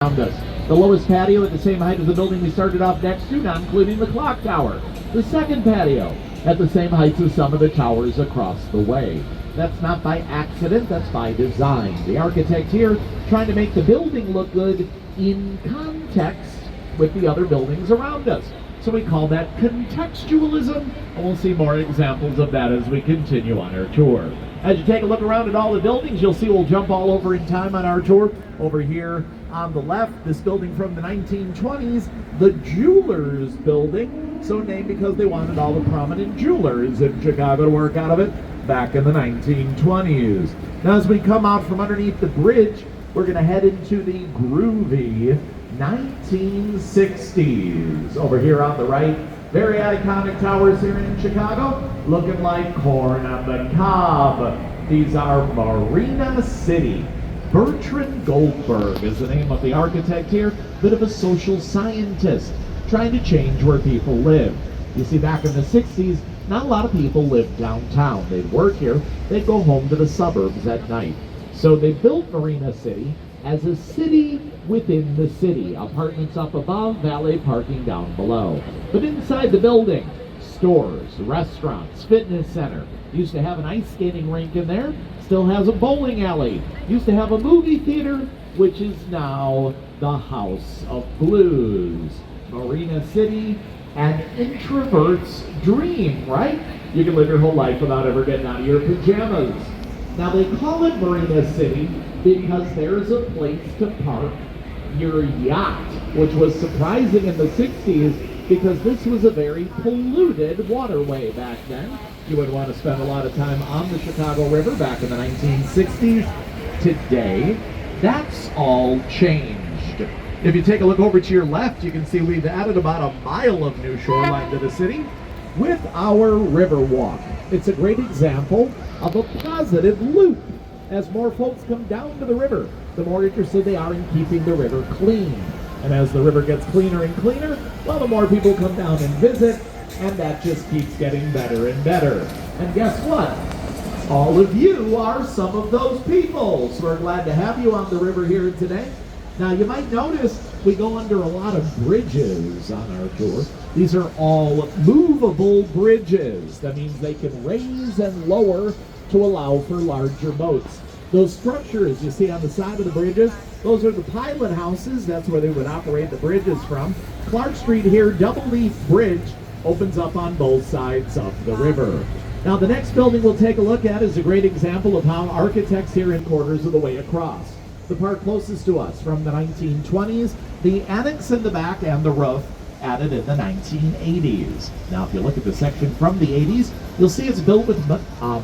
around us. The lowest patio at the same height as the building we started off next to, not including the clock tower. The second patio at the same height as some of the towers across the way. That's not by accident, that's by design. The architect here trying to make the building look good in context with the other buildings around us. So we call that contextualism, and we'll see more examples of that as we continue on our tour. As you take a look around at all the buildings, you'll see we'll jump all over in time on our tour. Over here on the left, this building from the 1920s, the Jewelers Building, so named because they wanted all the prominent jewelers in Chicago to work out of it back in the 1920s. Now as we come out from underneath the bridge, we're going to head into the groovy 1960s. Over here on the right, very iconic towers here in Chicago, looking like corn on the cob. These are Marina City. Bertrand Goldberg is the name of the architect here, bit of a social scientist, trying to change where people live. You see, back in the 60s, not a lot of people lived downtown. They'd work here, they'd go home to the suburbs at night. So they built Marina City as a city within the city. Apartments up above, valet parking down below. But inside the building, stores, restaurants, fitness center. Used to have an ice skating rink in there, still has a bowling alley. Used to have a movie theater, which is now the House of Blues. Marina City, an introvert's dream, right? You can live your whole life without ever getting out of your pajamas. Now they call it Marina City because there's a place to park your yacht, which was surprising in the 60s because this was a very polluted waterway back then. You would want to spend a lot of time on the Chicago River back in the 1960s. Today, that's all changed. If you take a look over to your left, you can see we've added about a mile of new shoreline to the city with our river walk. It's a great example of a positive loop. As more folks come down to the river, the more interested they are in keeping the river clean. And as the river gets cleaner and cleaner, well, the more people come down and visit, and that just keeps getting better and better. And guess what? All of you are some of those people. So we're glad to have you on the river here today. Now you might notice we go under a lot of bridges on our tour. These are all movable bridges. That means they can raise and lower to allow for larger boats. Those structures you see on the side of the bridges, those are the pilot houses. That's where they would operate the bridges from. Clark Street here, Double Leaf Bridge, opens up on both sides of the river. Now the next building we'll take a look at is a great example of how architects here in quarters of the way across. The part closest to us from the 1920s, the annex in the back and the roof added in the 1980s. Now if you look at the section from the 80s, you'll see it's built with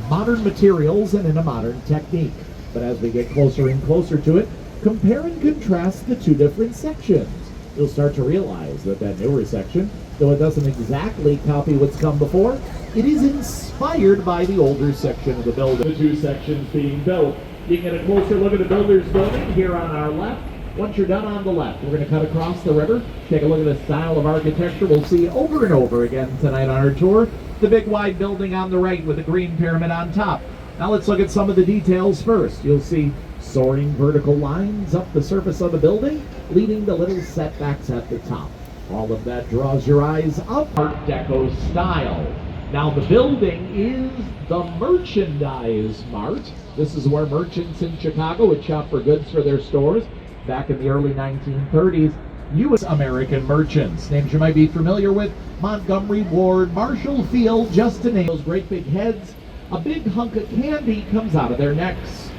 modern materials and in a modern technique. But as we get closer and closer to it, compare and contrast the two different sections. You'll start to realize that that newer section, though it doesn't exactly copy what's come before, it is inspired by the older section of the building. The two sections being built. You can get a closer look at the Builders Building here on our left. Once you're done on the left, we're going to cut across the river, take a look at the style of architecture we'll see over and over again tonight on our tour. The big wide building on the right with the green pyramid on top. Now let's look at some of the details first. You'll see soaring vertical lines up the surface of the building, leading to little setbacks at the top. All of that draws your eyes up Art Deco style. Now the building is the Merchandise Mart. This is where merchants in Chicago would shop for goods for their stores. Back in the early 1930s, U.S. American merchants. Names you might be familiar with: Montgomery Ward, Marshall Field, just to name those great big heads. A big hunk of candy comes out of their necks.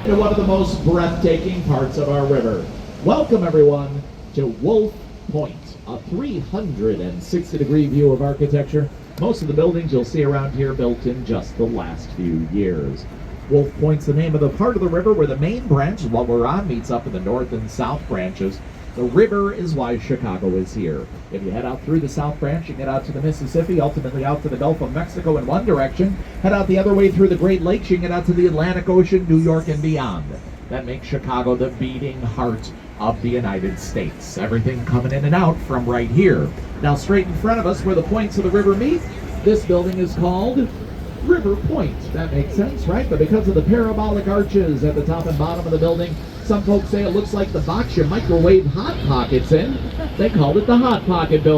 And one of the most breathtaking parts of our river. Welcome everyone to Wolf Point, a 360-degree view of architecture. Most of the buildings you'll see around here built in just the last few years. Wolf Point's the name of the part of the river where the main branch, what we're on, meets up in the north and south branches. The river is why Chicago is here. If you head out through the south branch, you get out to the Mississippi, ultimately out to the Gulf of Mexico in one direction. Head out the other way through the Great Lakes, you get out to the Atlantic Ocean, New York, and beyond. That makes Chicago the beating heart of the United States. Everything coming in and out from right here. Now straight in front of us where the points of the river meet, this building is called River Point. That makes sense, right? But because of the parabolic arches at the top and bottom of the building, Some folks say it looks like the box you microwave Hot Pockets in. They called it the Hot Pocket building.